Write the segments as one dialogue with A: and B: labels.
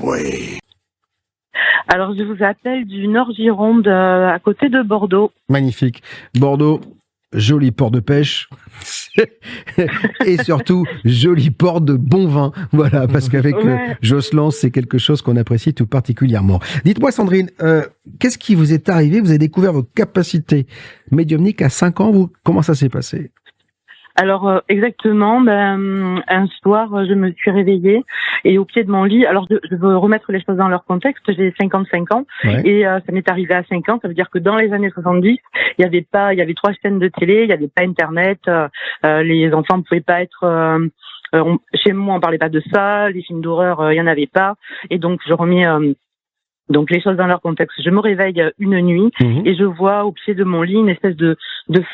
A: Oui.
B: Alors, je vous appelle du Nord Gironde, à côté de Bordeaux.
C: Magnifique. Bordeaux, joli port de pêche. Et surtout, joli port de bon vin. Voilà, parce qu'avec Josselin, c'est quelque chose qu'on apprécie tout particulièrement. Dites-moi, Sandrine, qu'est-ce qui vous est arrivé? Vous avez découvert vos capacités médiumniques à 5 ans. Comment ça s'est passé?
B: Alors exactement, un soir je me suis réveillée et au pied de mon lit, alors je veux remettre les choses dans leur contexte, j'ai 55 ans et ça m'est arrivé à 5 ans, ça veut dire que dans les années 70, il y avait 3 chaînes de télé, il n'y avait pas internet, les enfants ne pouvaient pas être chez moi on parlait pas de ça, les films d'horreur il y en avait pas et donc je remets donc les choses dans leur contexte. Je me réveille une nuit et je vois au pied de mon lit une espèce de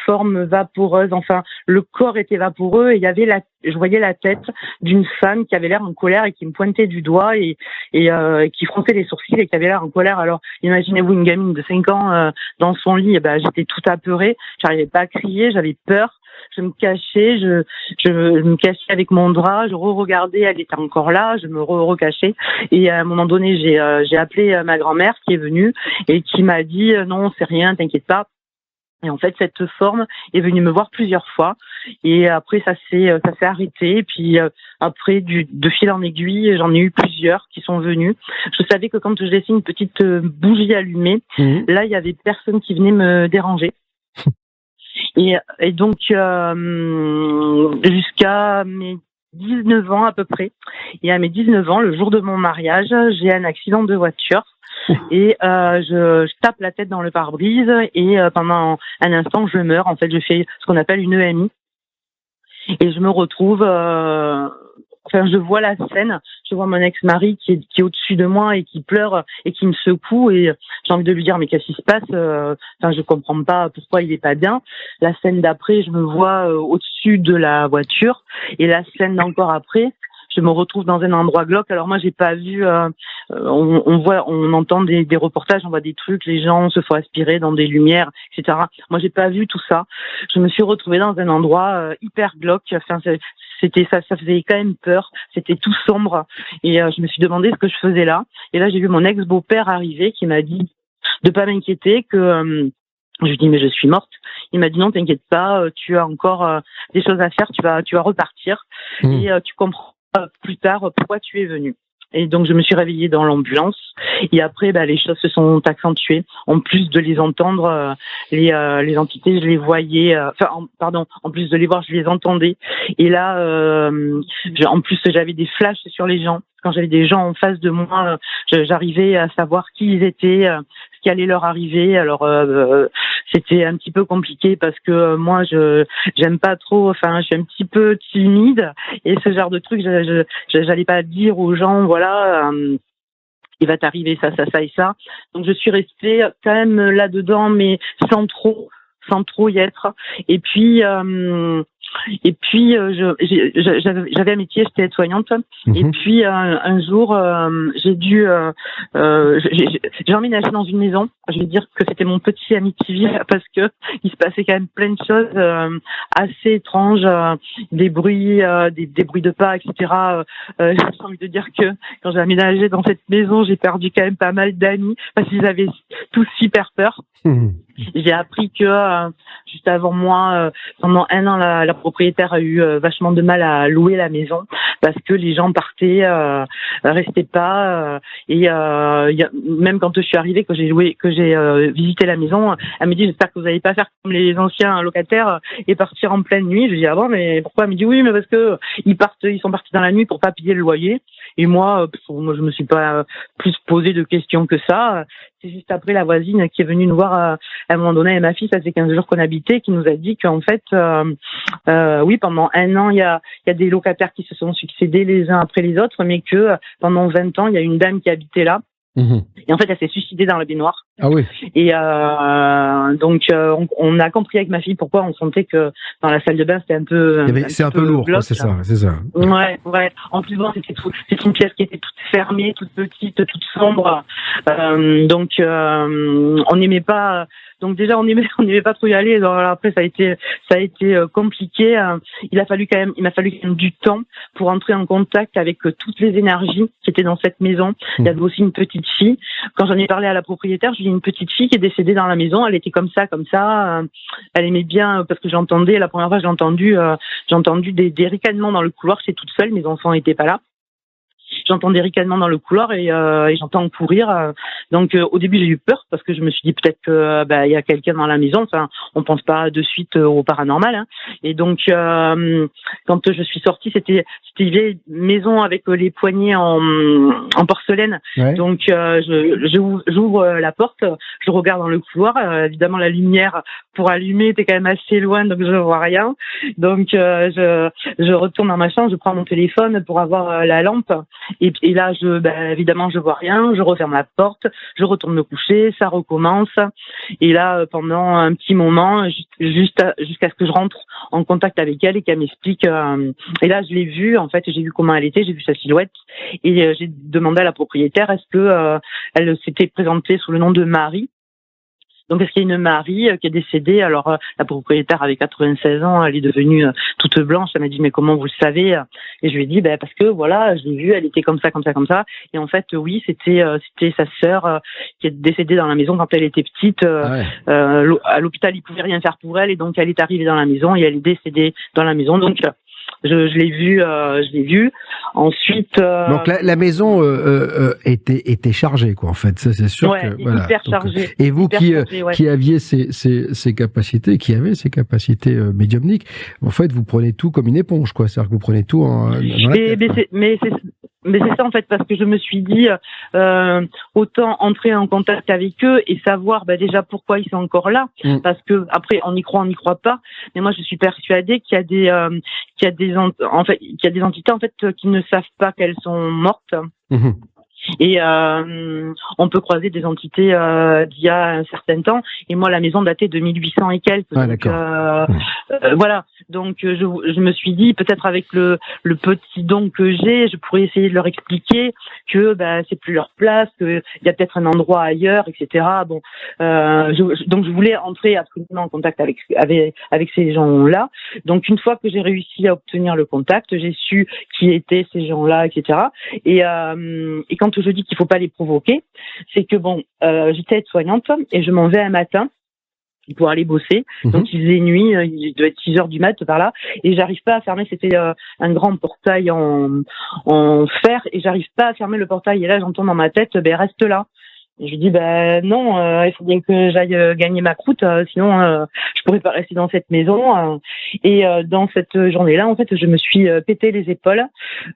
B: forme vaporeuse. Enfin, le corps était vaporeux et il y avait je voyais la tête d'une femme qui avait l'air en colère et qui me pointait du doigt et qui fronçait les sourcils et qui avait l'air en colère. Alors, imaginez-vous une gamine de 5 ans dans son lit. J'étais tout apeurée. J'arrivais pas à crier. J'avais peur. Je me cachais, je me cachais avec mon drap, je re-regardais, elle était encore là, je me recachais. Et à un moment donné, j'ai appelé ma grand-mère qui est venue et qui m'a dit non, c'est rien, t'inquiète pas. Et en fait, cette forme est venue me voir plusieurs fois. Et après, ça s'est arrêté. Et puis après, de fil en aiguille, j'en ai eu plusieurs qui sont venus. Je savais que quand je laissais une petite bougie allumée, là, il y avait personne qui venait me déranger. Et donc, jusqu'à mes 19 ans à peu près, et à mes 19 ans, le jour de mon mariage, j'ai un accident de voiture et je tape la tête dans le pare-brise et pendant un instant, je meurs. En fait, je fais ce qu'on appelle une EMI et je me retrouve... je vois la scène, je vois mon ex-mari qui est au-dessus de moi et qui pleure et qui me secoue et j'ai envie de lui dire mais qu'est-ce qui se passe? Je comprends pas pourquoi il est pas bien. La scène d'après, je me vois au-dessus de la voiture et la scène d'encore après, je me retrouve dans un endroit glauque. Alors moi, j'ai pas vu. On entend des reportages, on voit des trucs, les gens se font aspirer dans des lumières, etc. Moi, j'ai pas vu tout ça. Je me suis retrouvée dans un endroit hyper glauque. Enfin, ça faisait quand même peur. C'était tout sombre et je me suis demandé ce que je faisais là. Et là, j'ai vu mon ex-beau-père arriver qui m'a dit de pas m'inquiéter que je lui dis mais je suis morte. Il m'a dit non, t'inquiète pas, tu as encore des choses à faire, tu vas repartir et tu comprends plus tard pourquoi tu es venu. Et donc je me suis réveillée dans l'ambulance et après les choses se sont accentuées. En plus de les entendre, les entités, je les voyais. En plus de les voir, je les entendais. Et là, en plus j'avais des flashs sur les gens. Quand j'avais des gens en face de moi, j'arrivais à savoir qui ils étaient, ce qui allait leur arriver. Alors c'était un petit peu compliqué parce que moi j'aime pas trop. Enfin, je suis un petit peu timide et ce genre de truc, j'allais pas dire aux gens voilà. Il va t'arriver ça et ça. Donc je suis restée quand même là-dedans, mais sans trop y être. Et puis j'avais un métier, j'étais aide-soignante. Et puis un jour, j'ai emménagé dans une maison. Je vais dire que c'était mon petit Amityville parce que il se passait quand même plein de choses assez étranges, des bruits de pas, etc. J'ai envie de dire que quand j'ai aménagé dans cette maison, j'ai perdu quand même pas mal d'amis parce qu'ils avaient tous super peur. J'ai appris que juste avant moi, pendant un an, la propriétaire a eu vachement de mal à louer la maison parce que les gens partaient, restaient pas. Même quand je suis arrivée, que j'ai visité la maison, elle me dit j'espère que vous n'allez pas faire comme les anciens locataires et partir en pleine nuit. Je lui dis ah bon mais pourquoi? Elle me dit oui mais parce que ils sont partis dans la nuit pour pas payer le loyer. Et moi je me suis pas plus posé de questions que ça. C'est juste après la voisine qui est venue nous voir à un moment donné, et ma fille, ça fait 15 jours qu'on habitait, qui nous a dit qu'en fait, oui, pendant un an, il y a des locataires qui se sont succédés les uns après les autres, mais que pendant 20 ans, il y a une dame qui habitait là. Et en fait, elle s'est suicidée dans la baignoire.
C: Ah oui.
B: Et donc on a compris avec ma fille pourquoi on sentait que dans la salle de bain c'était un peu
C: c'est un peu lourd, quoi, c'est ça.
B: Ouais. En plus bon, c'est une pièce qui était toute fermée, toute petite, toute sombre. Donc on n'aimait pas. Donc déjà on n'aimait pas trop y aller. Alors après ça a été compliqué. Il m'a fallu quand même du temps pour entrer en contact avec toutes les énergies qui étaient dans cette maison. Il y avait aussi une petite fille. Quand j'en ai parlé à la propriétaire, j'ai dit une petite fille qui est décédée dans la maison. Elle était comme ça. Elle aimait bien parce que j'entendais la première fois j'ai entendu des ricanements dans le couloir. J'étais toute seule, mes enfants n'étaient pas là. J'entends des ricanements dans le couloir et j'entends courir. Donc au début j'ai eu peur parce que je me suis dit peut-être que il y a quelqu'un dans la maison. Enfin, on pense pas de suite au paranormal. Hein. Et donc quand je suis sortie, c'était une vieille maison avec les poignées en porcelaine. Ouais. Donc j'ouvre la porte, je regarde dans le couloir. Évidemment la pour allumer était quand même assez loin, donc je vois rien. Donc je retourne dans ma chambre, je prends mon téléphone pour avoir la lampe. Et là, évidemment, je vois rien. Je referme la porte, je retourne me coucher, ça recommence. Et là, pendant un petit moment, jusqu'à ce que je rentre en contact avec elle et qu'elle m'explique. Et là, je l'ai vue. En fait, j'ai vu comment elle était, j'ai vu sa silhouette. Et j'ai demandé à la propriétaire est-ce que elle s'était présentée sous le nom de Marie. Donc, est-ce qu'il y a une Marie qui est décédée? Alors, la propriétaire avait 96 ans, elle est devenue toute blanche. Elle m'a dit, mais comment vous le savez? Et je lui ai dit, parce que voilà, je l'ai vue, elle était comme ça. Et en fait, oui, c'était sa sœur qui est décédée dans la maison quand elle était petite. À l'hôpital, ils pouvaient rien faire pour elle, et donc elle est arrivée dans la maison et elle est décédée dans la maison. Donc, je l'ai vue. Ensuite.
C: Donc la maison était chargée, quoi. En fait, ça c'est sûr que voilà.
B: Hyper chargée.
C: Et vous qui aviez ces capacités, médiumniques, en fait, vous prenez tout comme une éponge, quoi. C'est-à-dire que vous prenez tout dans la tête.
B: Mais c'est ça en fait, parce que je me suis dit autant entrer en contact avec eux et savoir déjà pourquoi ils sont encore là, parce que après on y croit pas, mais moi je suis persuadée qu'il y a des entités en fait qui ne savent pas qu'elles sont mortes. Et on peut croiser des entités d'il y a un certain temps. Et moi, la maison datait de 1800 et quelques.
C: Ah,
B: donc, voilà. Donc, je me suis dit, peut-être avec le petit don que j'ai, je pourrais essayer de leur expliquer que c'est plus leur place, qu'il y a peut-être un endroit ailleurs, etc. Bon, donc je voulais entrer absolument en contact avec ces gens-là. Donc, une fois que j'ai réussi à obtenir le contact, j'ai su qui étaient ces gens-là, etc. Et quand je dis qu'il faut pas les provoquer, c'est que j'étais aide-soignante et je m'en vais un matin pour aller bosser. Donc il faisait nuit, il devait être 6h du mat par là, et j'arrive pas à fermer. C'était un grand portail en fer, et j'arrive pas à fermer le portail. Et là j'entends dans ma tête, reste là. Et je lui dis non, il faut bien que j'aille gagner ma croûte, sinon je pourrais pas rester dans cette maison. Et dans cette journée-là, en fait, je me suis pété les épaules,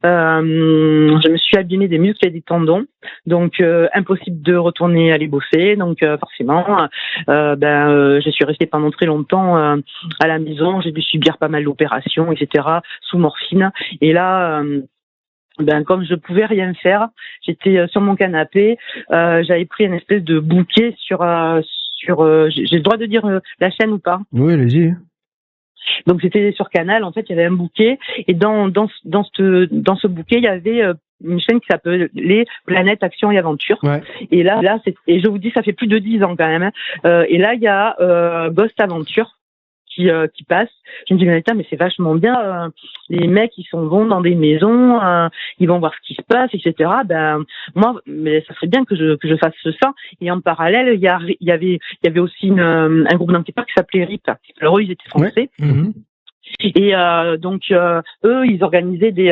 B: je me suis abîmé des muscles et des tendons, donc impossible de retourner aller bosser. Donc forcément, je suis restée pendant très longtemps à la maison. J'ai dû subir pas mal d'opérations, etc. sous morphine. Et là. Comme je pouvais rien faire, j'étais sur mon canapé, j'avais pris une espèce de bouquet sur j'ai le droit de dire la chaîne ou pas?
C: Oui, allez-y.
B: Donc c'était sur Canal, en fait, il y avait un bouquet, et dans ce bouquet, il y avait une chaîne qui s'appelait Planète Action et Aventure. Ouais. Et là et je vous dis, ça fait plus de 10 ans quand même. Et là, il y a Ghost Aventure qui passe. Je me dis, mais c'est vachement bien. Les mecs, ils vont dans des maisons, ils vont voir ce qui se passe, etc. Moi, mais ça serait bien que je fasse ça. Et en parallèle, il y avait aussi un groupe d'enquêteurs qui s'appelait RIP. Alors eux, ils étaient français. Ouais. Et donc eux, ils organisaient des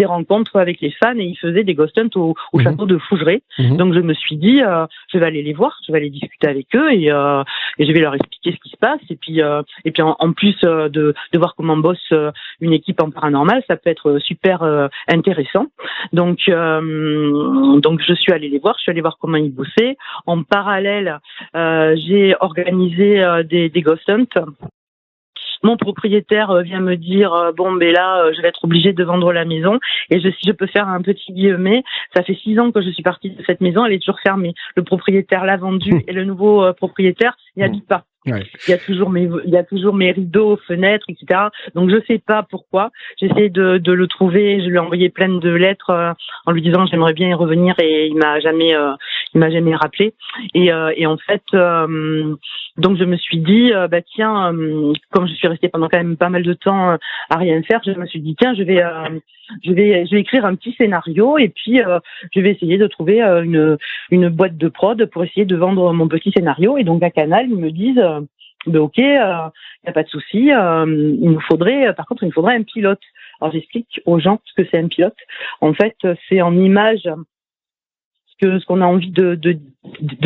B: rencontres avec les fans, et ils faisaient des ghost hunts au château de Fougeray. Donc je me suis dit, je vais aller les voir, je vais aller discuter avec eux, et je vais leur expliquer ce qui se passe. Et puis en plus de voir comment bosse une équipe en paranormal, ça peut être super intéressant. Donc je suis allée les voir, je suis allée voir comment ils bossaient. En parallèle, j'ai organisé des ghost hunts. mon propriétaire vient me dire bon, ben là, je vais être obligée de vendre la maison. Et si je peux faire un petit guillemet, ça fait 6 ans que je suis partie de cette maison, elle est toujours fermée. Le propriétaire l'a vendue et le nouveau propriétaire n'y habite pas.
C: Ouais.
B: Il y a toujours mes rideaux, fenêtres, etc. Donc je sais pas pourquoi. J'essaie de le trouver. Je lui ai envoyé plein de lettres en lui disant j'aimerais bien y revenir et il m'a jamais rappelé. Et en fait, donc je me suis dit tiens, comme je suis restée pendant quand même pas mal de temps à rien faire, je me suis dit tiens, je vais écrire un petit scénario et puis je vais essayer de trouver une boîte de prod pour essayer de vendre mon petit scénario. Et donc à Canal, ils me disent ok, y a pas de souci. Par contre, il nous faudrait un pilote. Alors j'explique aux gens ce que c'est un pilote. En fait, c'est en image ce qu'on a envie de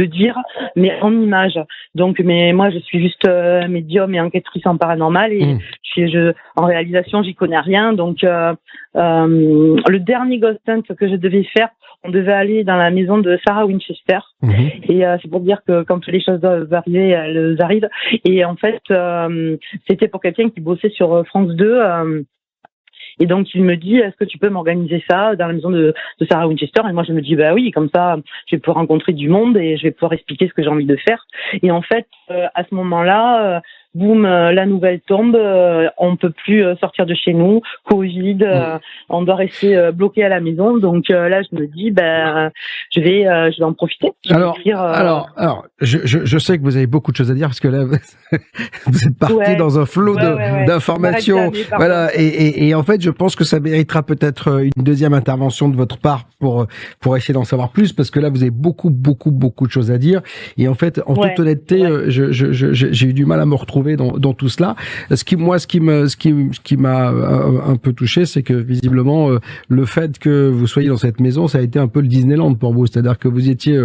B: dire, mais en image. Donc, mais moi, je suis juste médium et enquêtrice en paranormal et en réalisation, j'y connais rien. Donc, le dernier Ghost Hunt que je devais faire, on devait aller dans la maison de Sarah Winchester. Et c'est pour dire que quand les choses doivent arriver, elles arrivent. Et en fait, c'était pour quelqu'un qui bossait sur France 2. Et donc, il me dit, est-ce que tu peux m'organiser ça dans la maison de Sarah Winchester? Et moi, je me dis, bah oui, comme ça, je vais pouvoir rencontrer du monde et je vais pouvoir expliquer ce que j'ai envie de faire. Et en fait, à ce moment-là, boum, la nouvelle tombe, on peut plus sortir de chez nous, Covid, on doit rester bloqué à la maison. Donc là, je me dis, je vais en profiter.
C: Alors, je sais que vous avez beaucoup de choses à dire parce que là, vous êtes parti dans un flot d'informations. Voilà, et en fait, je pense que ça méritera peut-être une deuxième intervention de votre part pour essayer d'en savoir plus parce que là, vous avez beaucoup de choses à dire. Et en fait, en toute honnêteté, j'ai eu du mal à me retrouver dans tout cela. Ce qui m'a un peu touché, c'est que visiblement le fait que vous soyez dans cette maison, ça a été un peu le Disneyland pour vous. C'est-à-dire que vous étiez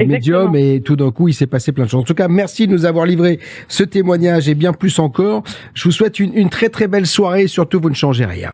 C: médium et tout d'un coup, il s'est passé plein de choses. En tout cas, merci de nous avoir livré ce témoignage et bien plus encore. Je vous souhaite une très très belle soirée et surtout, vous ne changez rien.